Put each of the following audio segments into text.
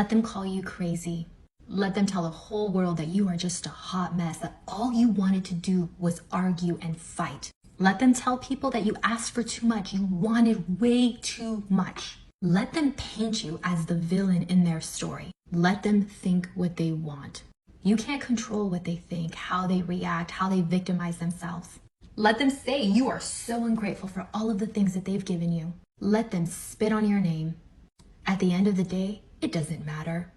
Let them call you crazy. Let them tell the whole world that you are just a hot mess, that all you wanted to do was argue and fight. Let them tell people that you asked for too much, you wanted way too much. Let them paint you as the villain in their story. Let them think what they want. You can't control what they think, how they react, how they victimize themselves. Let them say you are so ungrateful for all of the things that they've given you. Let them spit on your name. At the end of the day, it doesn't matter.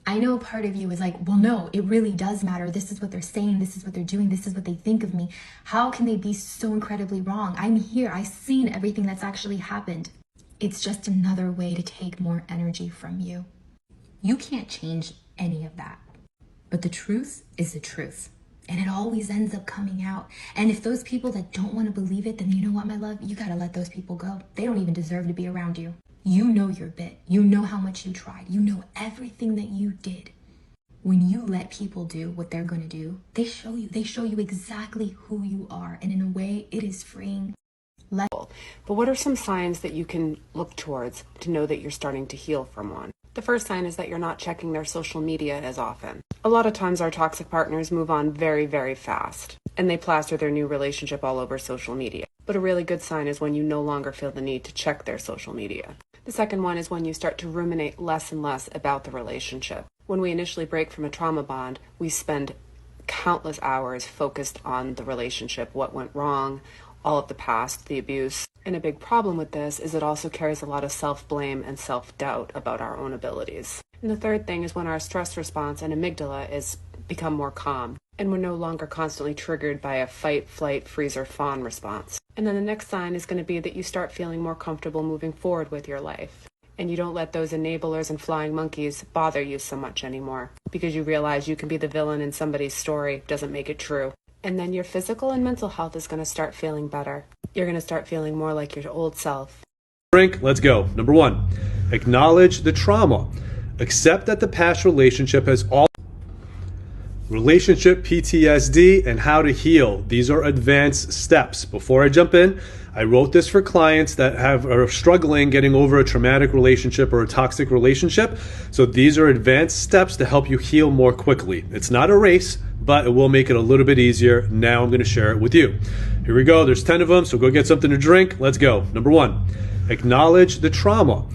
I know part of you is like, well, no, it really does matter. This is what they're saying. This is what they're doing. This is what they think of me. How can they be so incredibly wrong? I'm here. I've seen everything that's actually happened. It's just another way to take more energy from you. You can't change any of that. But the truth is the truth. And it always ends up coming out. And if those people that don't want to believe it, then you know what, my love? You got to let those people go. They don't even deserve to be around you. You know your bit. You know how much you tried. You know everything that you did. When you let people do what they're going to do, they show you exactly who you are. And in a way, it is freeing. But what are some signs that you can look towards to know that you're starting to heal from one? The first sign is that you're not checking their social media as often. A lot of times our toxic partners move on very, very fast, and they plaster their new relationship all over social media. But a really good sign is when you no longer feel the need to check their social media. The second one is when you start to ruminate less and less about the relationship. When we initially break from a trauma bond, we spend countless hours focused on the relationship, what went wrong, all of the past, the abuse. And a big problem with this is it also carries a lot of self-blame and self-doubt about our own abilities. And the third thing is when our stress response and amygdala is become more calm, and we're no longer constantly triggered by a fight, flight, freeze, or fawn response. And then the next sign is going to be that you start feeling more comfortable moving forward with your life. And you don't let those enablers and flying monkeys bother you so much anymore, because you realize you can be the villain in somebody's story, doesn't make it true. And then your physical and mental health is going to start feeling better. You're going to start feeling more like your old self. Drink, let's go. Number 1, acknowledge the trauma. Accept that the past relationship has all relationship PTSD and how to heal. These are advanced steps. Before I jump in, I wrote this for clients that are struggling getting over a traumatic relationship or a toxic relationship. So these are advanced steps to help you heal more quickly. It's not a race, but it will make it a little bit easier. Now I'm going to share it with you. Here we go. There's 10 of them, so go get something to drink. Let's go. Number 1, acknowledge the trauma.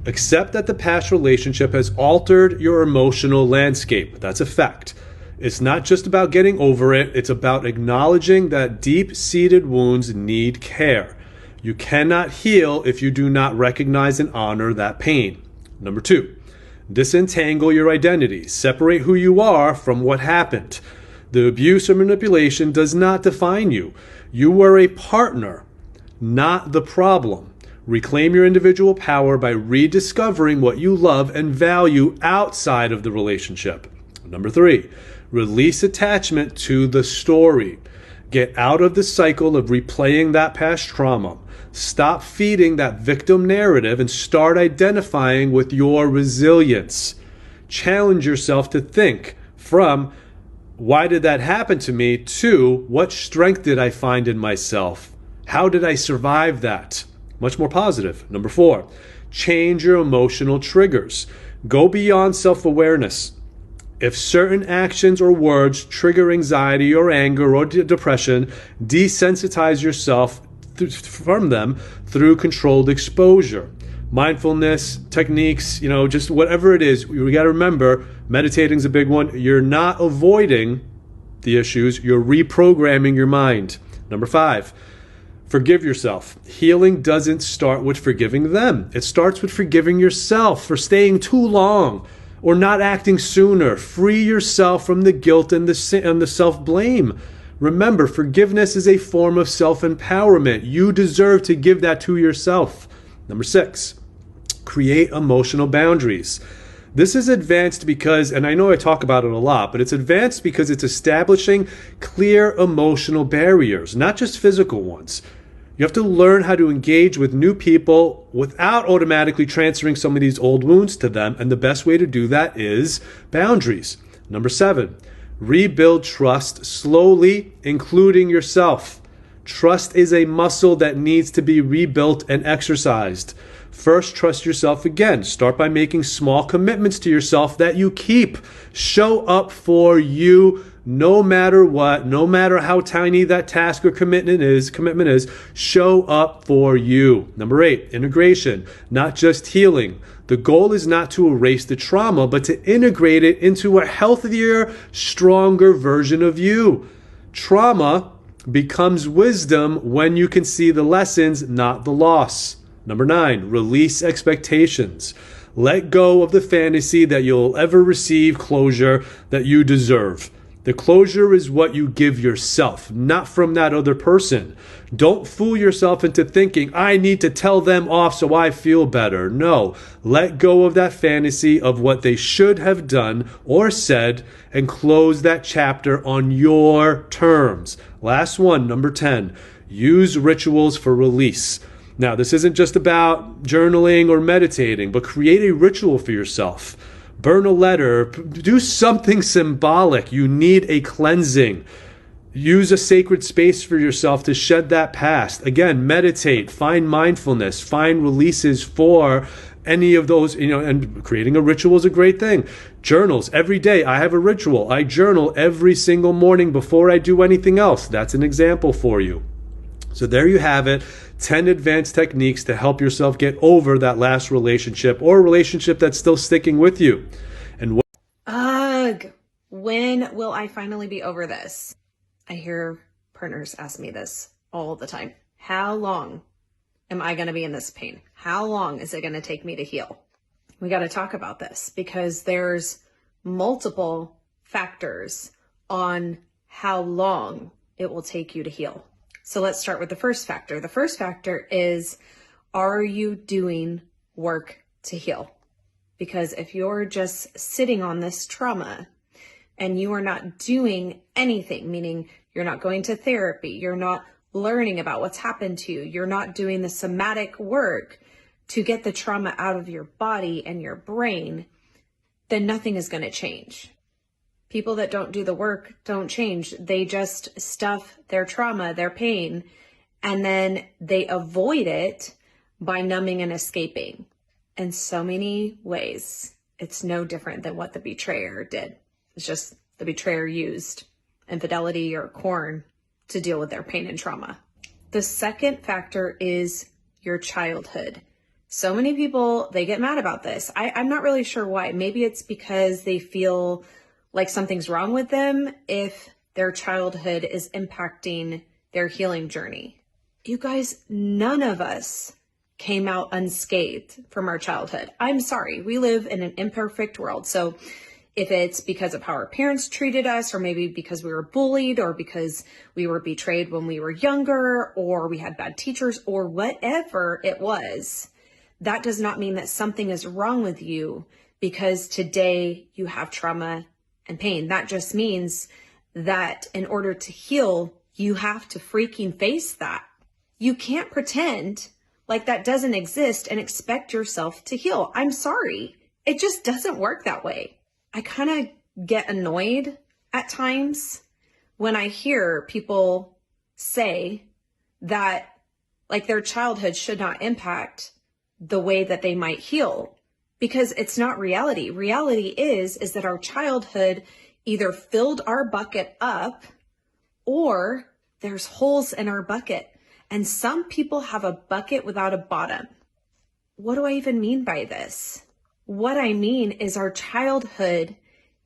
Accept that the past relationship has altered your emotional landscape. That's a fact. It's not just about getting over it. It's about acknowledging that deep-seated wounds need care. You cannot heal if you do not recognize and honor that pain. Number 2, disentangle your identity. Separate who you are from what happened. The abuse or manipulation does not define you. You were a partner, not the problem. Reclaim your individual power by rediscovering what you love and value outside of the relationship. Number 3, release attachment to the story. Get out of the cycle of replaying that past trauma. Stop feeding that victim narrative and start identifying with your resilience. Challenge yourself to think from why did that happen to me to what strength did I find in myself? How did I survive that? Much more positive. Number 4, change your emotional triggers. Go beyond self-awareness. If certain actions or words trigger anxiety or anger or depression, desensitize yourself from them through controlled exposure. Mindfulness techniques, just whatever it is, we got to remember, meditating is a big one. You're not avoiding the issues, you're reprogramming your mind. Number 5, forgive yourself. Healing doesn't start with forgiving them. It starts with forgiving yourself for staying too long or not acting sooner. Free yourself from the guilt and the self-blame. Remember, forgiveness is a form of self-empowerment. You deserve to give that to yourself. Number 6, create emotional boundaries. This is advanced because, and I know I talk about it a lot, but it's advanced because it's establishing clear emotional barriers, not just physical ones. You have to learn how to engage with new people without automatically transferring some of these old wounds to them, and the best way to do that is boundaries. Number 7, rebuild trust slowly, including yourself. Trust is a muscle that needs to be rebuilt and exercised. First, trust yourself again. Start by making small commitments to yourself that you keep. Show up for you no matter what, no matter how tiny that task or commitment is, show up for you. Number 8, integration, not just healing. The goal is not to erase the trauma, but to integrate it into a healthier, stronger version of you. Trauma becomes wisdom when you can see the lessons, not the loss. Number 9, release expectations. Let go of the fantasy that you'll ever receive closure that you deserve. The closure is what you give yourself, not from that other person. Don't fool yourself into thinking, I need to tell them off so I feel better. No, let go of that fantasy of what they should have done or said and close that chapter on your terms. Last one, number 10, use rituals for release. Now, this isn't just about journaling or meditating, but create a ritual for yourself. Burn a letter, do something symbolic. You need a cleansing. Use a sacred space for yourself to shed that past. Again, meditate, find mindfulness, find releases for any of those, and creating a ritual is a great thing. Journals, every day I have a ritual. I journal every single morning before I do anything else. That's an example for you. So there you have it, 10 advanced techniques to help yourself get over that last relationship or a relationship that's still sticking with you. And Ugh, when will I finally be over this? I hear partners ask me this all the time. How long am I going to be in this pain? How long is it going to take me to heal? We got to talk about this because there's multiple factors on how long it will take you to heal. So let's start with the first factor. The first factor is, are you doing work to heal? Because if you're just sitting on this trauma and you are not doing anything, meaning you're not going to therapy, you're not learning about what's happened to you, you're not doing the somatic work to get the trauma out of your body and your brain, then nothing is going to change. People that don't do the work don't change. They just stuff their trauma, their pain, and then they avoid it by numbing and escaping. In so many ways, it's no different than what the betrayer did. It's just the betrayer used infidelity or corn to deal with their pain and trauma. The second factor is your childhood. So many people, they get mad about this. I'm not really sure why. Maybe it's because they feel like something's wrong with them if their childhood is impacting their healing journey. You guys, none of us came out unscathed from our childhood. I'm sorry, we live in an imperfect world. So if it's because of how our parents treated us, or maybe because we were bullied, or because we were betrayed when we were younger, or we had bad teachers, or whatever it was, that does not mean that something is wrong with you because today you have trauma and pain. That just means that in order to heal, you have to freaking face that. You can't pretend like that doesn't exist and expect yourself to heal. I'm sorry. It just doesn't work that way. I kind of get annoyed at times when I hear people say that like their childhood should not impact the way that they might heal, because it's not reality. Reality is that our childhood either filled our bucket up or there's holes in our bucket. And some people have a bucket without a bottom. What do I even mean by this? What I mean is our childhood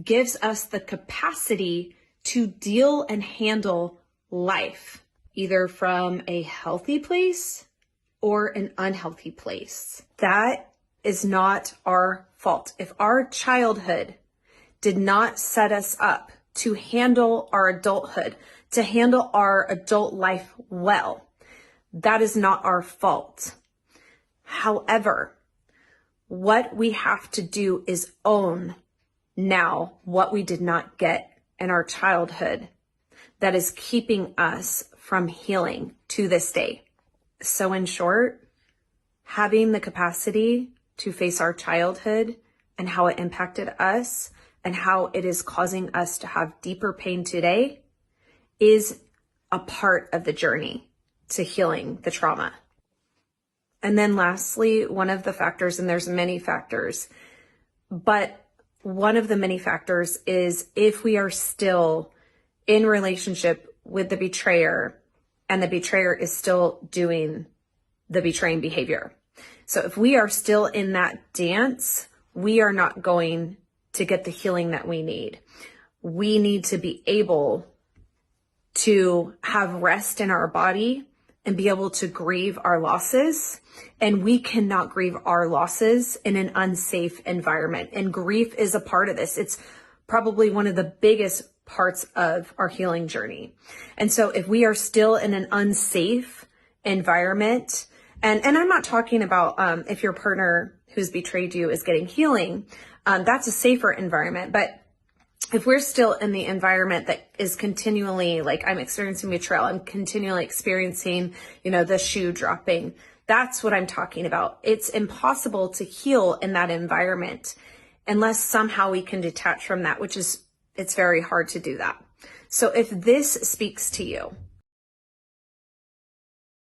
gives us the capacity to deal and handle life, either from a healthy place or an unhealthy place. That is not our fault. If our childhood did not set us up to handle our adulthood, to handle our adult life well, that is not our fault. However, what we have to do is own now what we did not get in our childhood that is keeping us from healing to this day. So in short, having the capacity to face our childhood and how it impacted us and how it is causing us to have deeper pain today is a part of the journey to healing the trauma. And then lastly, one of the factors, and there's many factors, but one of the many factors is if we are still in relationship with the betrayer and the betrayer is still doing the betraying behavior. So if we are still in that dance, we are not going to get the healing that we need. We need to be able to have rest in our body and be able to grieve our losses. And we cannot grieve our losses in an unsafe environment. And grief is a part of this. It's probably one of the biggest parts of our healing journey. And so if we are still in an unsafe environment, and I'm not talking about if your partner who's betrayed you is getting healing, that's a safer environment. But if we're still in the environment that is continually, like, I'm experiencing betrayal, I'm continually experiencing, the shoe dropping, that's what I'm talking about. It's impossible to heal in that environment unless somehow we can detach from that, it's very hard to do that. So if this speaks to you,